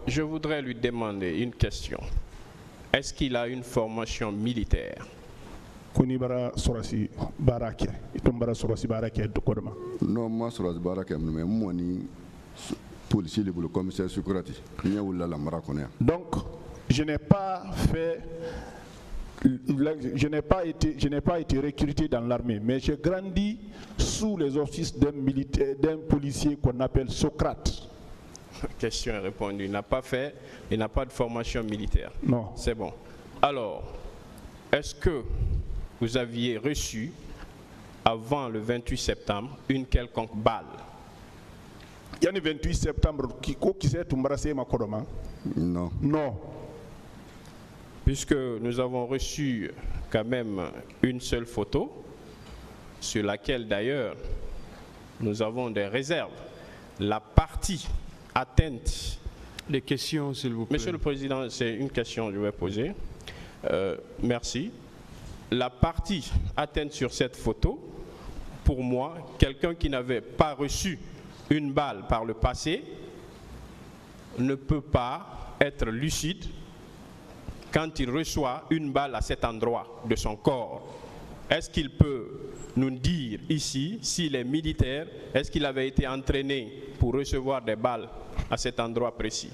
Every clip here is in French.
Je voudrais lui demander une question. Est-ce qu'il a une formation militaire? Non, moi, sur Baraka, mais moi, policier, le commissaire Sukurati. Donc, je n'ai pas fait. Je n'ai pas été recruté dans l'armée, mais j'ai grandi sous les offices d'un policier qu'on appelle Socrate. Question est répondue. Il n'a pas fait, il n'a pas de formation militaire. Non. C'est bon. Alors, est-ce que vous aviez reçu, avant le 28 septembre, une quelconque balle? Il y a le 28 septembre qui s'est embrassé ma kodoma? Non. Non. Puisque nous avons reçu quand même une seule photo, sur laquelle d'ailleurs nous avons des réserves. La partie atteinte. Des questions, s'il vous plaît. Monsieur le Président, c'est une question que je vais poser. Merci. La partie atteinte sur cette photo, pour moi, quelqu'un qui n'avait pas reçu une balle par le passé ne peut pas être lucide quand il reçoit une balle à cet endroit de son corps. Est-ce qu'il peut nous dire ici s'il est militaire, est-ce qu'il avait été entraîné pour recevoir des balles à cet endroit précis?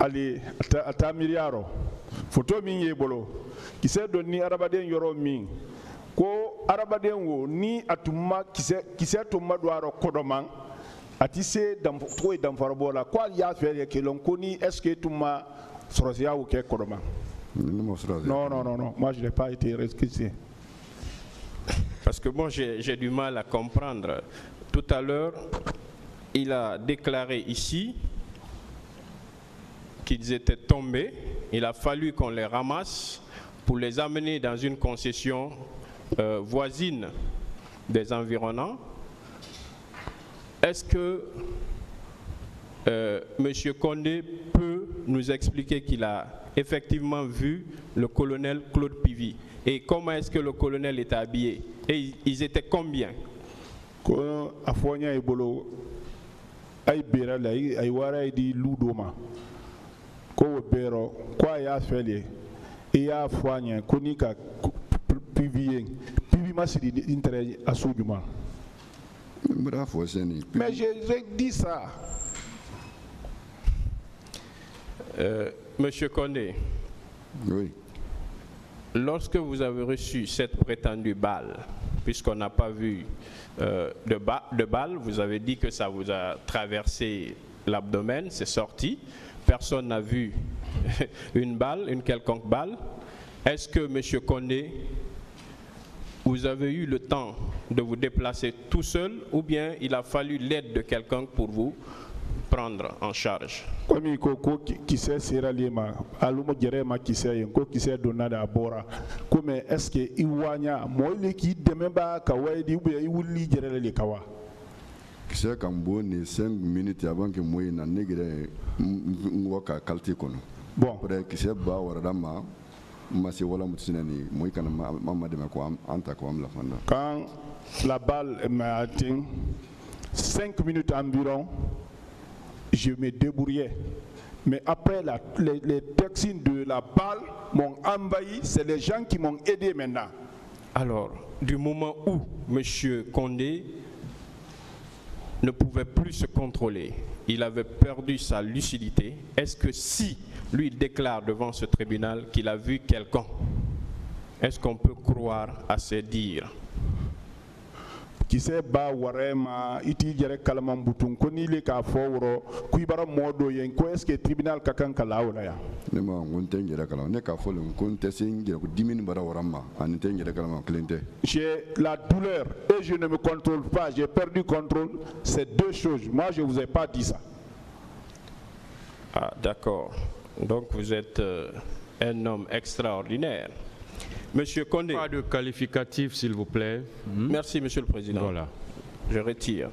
Allez, ata miliaro. Photo minye bolo. Qui s'est donné arabaden yoro min. Ko arabaden wo ni atuma qui s'est tomba doaro kodoman. Atise dans trop dans farabola. Quoi il y a fait que l'on connaît est-ce que tuma sorosia ou que kodoman? Non. Moi je n'ai pas été recruté. Parce que moi j'ai du mal à comprendre. Tout à l'heure, il a déclaré ici qu'ils étaient tombés. Il a fallu qu'on les ramasse pour les amener dans une concession voisine des environnants. Est-ce que M. Condé peut nous expliquer qu'il a effectivement vu le colonel Claude Pivy? Et comment est-ce que le colonel était habillé? Et ils étaient combien? Ko bero kwa ya fele e ya fanya konika pivi masidi intérêt asujuma. Mais j'ai dit ça. Monsieur Condé, oui. Lorsque vous avez reçu cette prétendue balle, puisqu'on n'a pas vu de balle, vous avez dit que ça vous a traversé l'abdomen, c'est sorti. Personne n'a vu une balle, une quelconque balle. Est-ce que, M. Condé, vous avez eu le temps de vous déplacer tout seul ou bien il a fallu l'aide de quelqu'un pour vous prendre en charge? Comme qui sait Sierra Leone, alumo jerema qui sait qui sait donada bora. Comme est-ce que iwanya moi qui demeba kawaidi ou bien iwuli jerele le kawa? C'est comme bon 5 minutes avant que moi na négre ngoka kalti kono. Bon. Après que c'est ba waradama masi wala mutsinani moi kana mama de ko anta ko am la fanda. Quand la balle m'a atteint 5 minutes environ, je me débrouillais. Mais après les toxines de la balle m'ont envahi, c'est les gens qui m'ont aidé maintenant. Alors, du moment où M. Condé ne pouvait plus se contrôler, il avait perdu sa lucidité, est-ce que si lui déclare devant ce tribunal qu'il a vu quelqu'un, est-ce qu'on peut croire à ses dires? Qui sait ba warema iti jere kalaman butun ko ni le ka fowro kuibara modo yen ko est-ce que tribunal kakan kala wala ya ne ma ngon tengere kala ne ka folo kon tesingere ko 10 minutes bara warama an tengere kala ma clinté. J'ai la douleur et je ne me contrôle pas, j'ai perdu contrôle, c'est deux choses. Moi je vous ai pas dit ça. Ah d'accord. Donc vous êtes un homme extraordinaire. Monsieur Condé. Pas de qualificatif, s'il vous plaît. Merci, Monsieur le Président. Voilà. Je retire.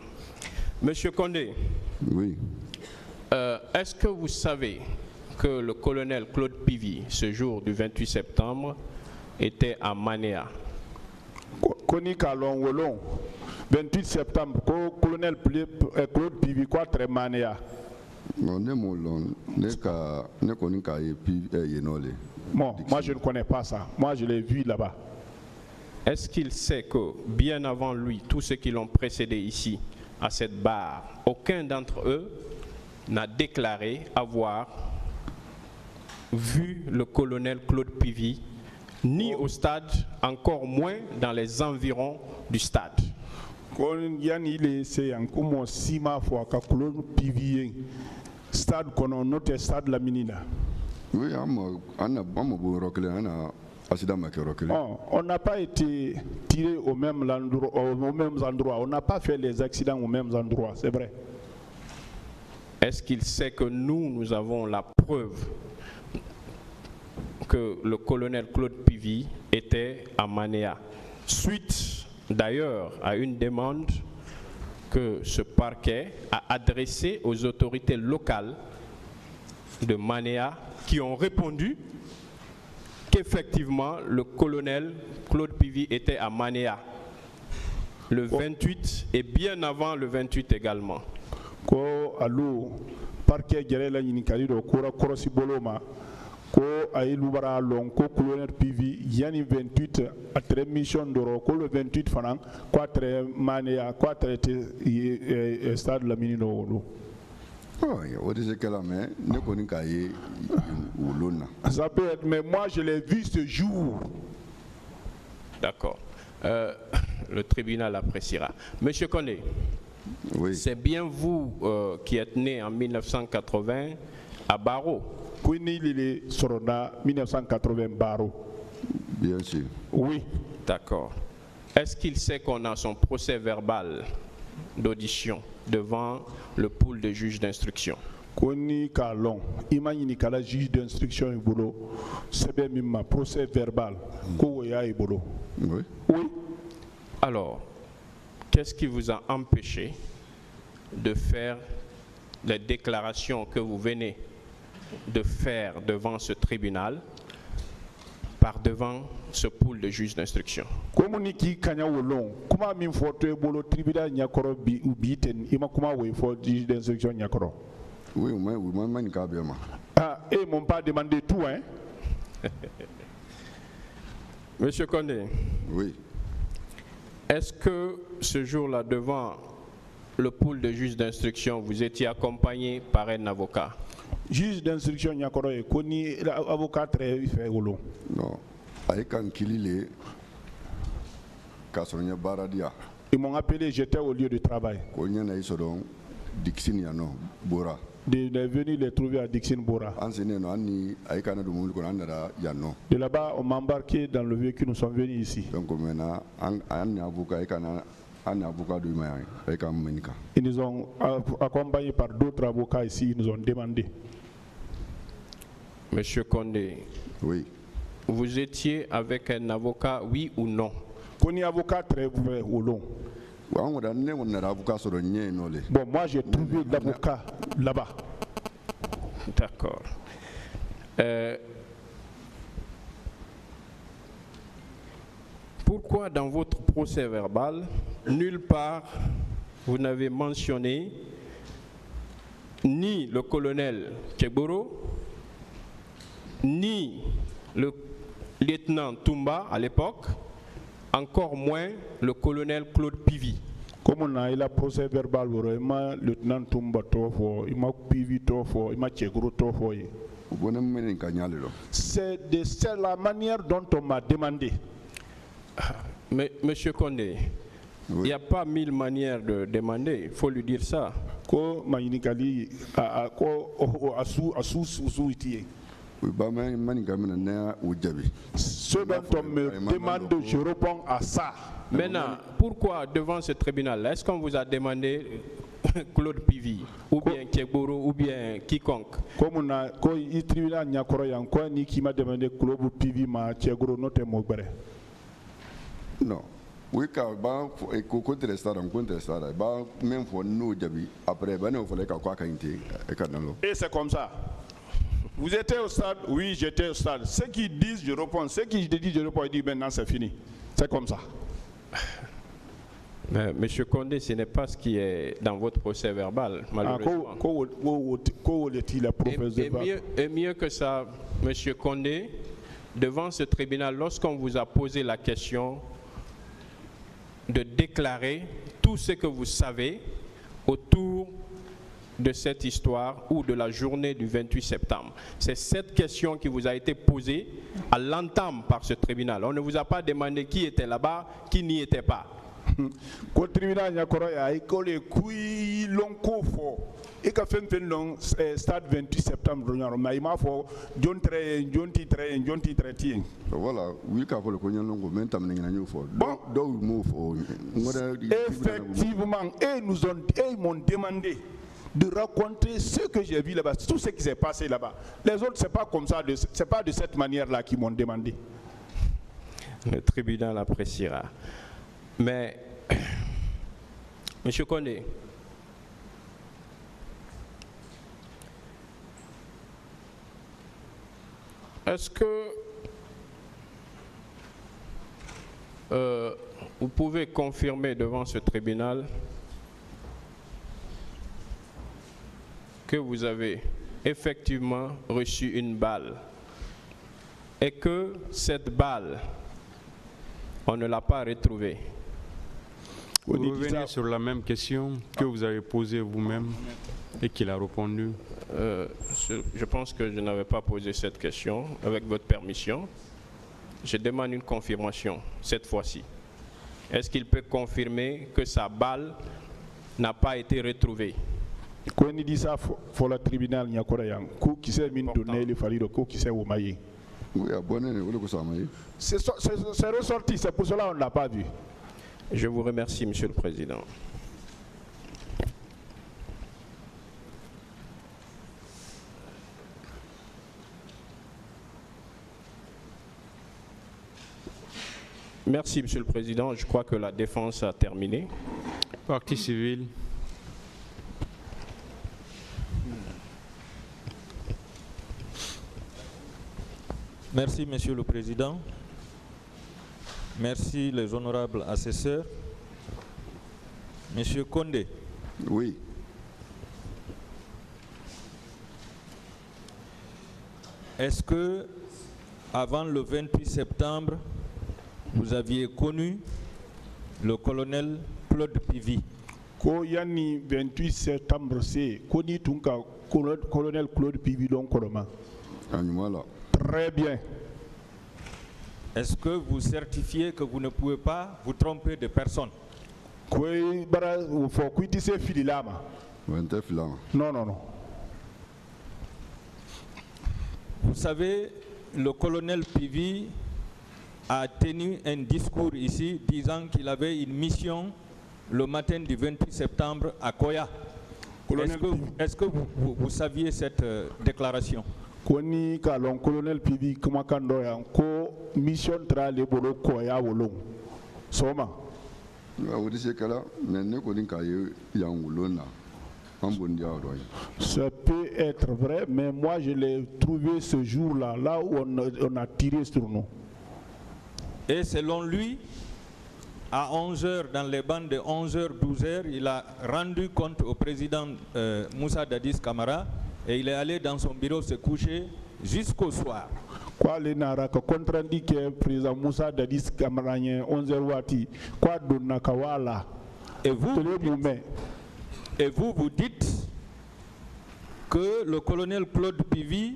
Monsieur Condé. Oui. Est-ce que vous savez que le colonel Claude Pivy, ce jour du 28 septembre, était à Manéa? Koni kalon wolon 28 septembre, colonel Claude Pivy quoi très Manéa. Bon, ne molon, ne connais qu'à yenole. Bon, moi je ne connais pas ça. Moi je l'ai vu là-bas. Est-ce qu'il sait que bien avant lui, tous ceux qui l'ont précédé ici, à cette barre, aucun d'entre eux n'a déclaré avoir vu le colonel Claude Pivy, ni au stade, encore moins dans les environs du stade? Yani ile se yankumo sima fo ka Claude Pivy stade kono note stade la minina. Oui, On n'a pas été tiré aux mêmes endroits, on n'a pas fait les accidents aux mêmes endroits, c'est vrai. Est-ce qu'il sait que nous avons la preuve que le colonel Claude Pivy était à Manéa, suite d'ailleurs à une demande que ce parquet a adressée aux autorités locales de Manéa, qui ont répondu qu'effectivement le colonel Claude Pivy était à Manéa le 28 et bien avant le 28 également? Ko allo parquet gere la nyini kalido kora korosi boloma ko ay lubara lon ko colonel Pivy yani 28 atre mission doro ko le 28 fanan ko atre Manéa ko atre stade la minino wolo. Ça peut être, mais moi je l'ai vu ce jour. D'accord. Le tribunal appréciera. Monsieur Condé, oui. C'est bien vous qui êtes né en 1980 à Baro? Oui, il est Sorona 1980 Baro. Bien sûr. Oui. D'accord. Est-ce qu'il sait qu'on a son procès verbal d'audition devant le pool de juges d'instruction? Koni kalon, imagine kala juge d'instruction ibolo, sebe mima procès verbal, ko ya ibolo. Oui. Oui. Alors, qu'est-ce qui vous a empêché de faire les déclarations que vous venez de faire devant ce tribunal, par devant ce pool de juges d'instruction? Communiquer kanya wolon, kuma min photo ebolo tribunal nyakoro bi ubiten, ima kuma we for juge d'instruction nyakoro. Oui, oui, Ah, et m'ont pas demandé tout, hein? Monsieur Condé. Oui. Est-ce que ce jour-là, devant le pool de juges d'instruction, vous étiez accompagné par un avocat? Juge d'instruction nyakoro e koni avocat très fait wolo. Non. Aïkan Kilile Kasronya Baradia. Ils m'ont appelé, j'étais au lieu de travail. Konya na isodon Dixon Yano Bora. De venir les trouver à Dixon Bora. De là-bas, on m'a embarqué dans le véhicule, nous sommes venus ici. Donc maintenant, Ils nous ont accompagnés par d'autres avocats ici, ils nous ont demandé. Monsieur Condé, oui. Vous étiez avec un avocat, oui ou non? Koni avocat très ou long. Bon, moi j'ai trouvé l'avocat là-bas. D'accord. Pourquoi dans votre procès verbal, nulle part vous n'avez mentionné ni le colonel Tcheboro, ni le lieutenant Toumba à l'époque, encore moins le colonel Claude Pivy? Comme on a eu la procès verbal, il m'a lieutenant Toumba tofo, il m'a Pivy tofo, il m'a Tchegoro tofo. C'est la manière dont on m'a demandé. Mais Monsieur Condé, il n'y a pas 1000 manières de demander, il faut lui dire ça. Ko mayinikali a ko asu itié. Ce dont on me demande, je réponds à ça. Maintenant, pourquoi devant ce tribunal, est-ce qu'on vous a demandé Claude Pivy, ou bien Tcheboro, ou bien quiconque? Comme on a, quand il tribunal n'y a quoi ni qui m'a demandé Claude Pivy, ma Tchegoro, notre mogbere. Non. Oui, car même pour nous, après, et c'est comme ça. Vous étiez au stade? Oui, j'étais au stade. Ceux qui disent, je réponds. Ceux qui disent, je réponds, ils disent maintenant c'est fini. C'est comme ça. Mais, Monsieur Condé, ce n'est pas ce qui est dans votre procès verbal, malheureusement. Et mieux que ça, Monsieur Condé, devant ce tribunal, lorsqu'on vous a posé la question de déclarer tout ce que vous savez autour de cette histoire ou de la journée du 28 septembre. C'est cette question qui vous a été posée à l'entame par ce tribunal. On ne vous a pas demandé qui était là-bas, qui n'y était pas. Ko tribunal nyakoro ya ikole kui lonko fo e ka fen stade 28 septembre nyaro mai ma fo jonti tre ti voilà oui ka fo le ko nyongo men tam ngina nyu fo do mo fo effectivement et m'ont demandé de raconter ce que j'ai vu là-bas, tout ce qui s'est passé là-bas. Les autres, c'est pas comme ça, c'est pas de cette manière-là qu'ils m'ont demandé. Le tribunal appréciera. Mais, Monsieur Condé, est-ce que vous pouvez confirmer devant ce tribunal que vous avez effectivement reçu une balle et que cette balle, on ne l'a pas retrouvée? Vous revenez sur la même question que vous avez posée vous-même et qu'il a répondu. Je pense que je n'avais pas posé cette question. Avec votre permission, je demande une confirmation cette fois-ci. Est-ce qu'il peut confirmer que sa balle n'a pas été retrouvée? Quand il dit ça, pour le tribunal, il y a qui s'est mis donné le falido, qui s'est oumaillé. Oui, abonné, c'est ressorti, c'est pour cela qu'on ne l'a pas vu. Je vous remercie, Monsieur le Président. Merci, Monsieur le Président. Je crois que la défense a terminé. Partie civile. Merci, Monsieur le Président. Merci, les honorables assesseurs. Monsieur Condé. Oui. Est-ce que, avant le 28 septembre, vous aviez connu le colonel Claude Pivy? Ko yani 28 septembre c'est koni tunka colonel Claude Pivy don koloma. Très bien. Est-ce que vous certifiez que vous ne pouvez pas vous tromper de personne? Non, non, non. Vous savez, le colonel Pivy a tenu un discours ici disant qu'il avait une mission le matin du 28 septembre à Koya. Est-ce que vous saviez cette déclaration? Koni kalon colonel Pivy kuma kando ya ko mission tra le bolo Koya wolong. Soma. Ça peut être vrai, mais moi je l'ai trouvé ce jour-là, là où on a tiré sur nous. Et selon lui, à 11h, dans les bandes de 11h, 12h, il a rendu compte au président Moussa Dadis Camara et il est allé dans son bureau se coucher jusqu'au soir. Quoi les nara que contre-indique que président Moussa Dadis Camara 11h wati quoi donna kawala et vous vous dites que le colonel Claude Pivy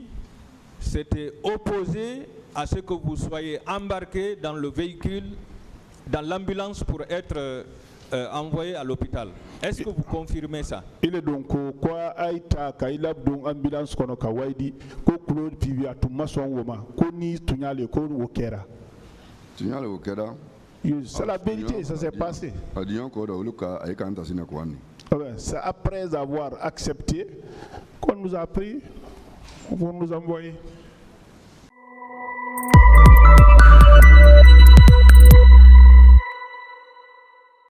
s'était opposé à ce que vous soyez embarqué dans le véhicule, dans l'ambulance pour être envoyé à l'hôpital. Est-ce que vous confirmez ça? Il est donc quoi aïta kaila donc ambulance kono kawaidi ko Claude Pivy atuma son woma ko ni tunyale ko wokera. Tunyale wokera. C'est la vérité, ça s'est passé. C'est après avoir accepté qu'on nous a pris pour nous envoyer.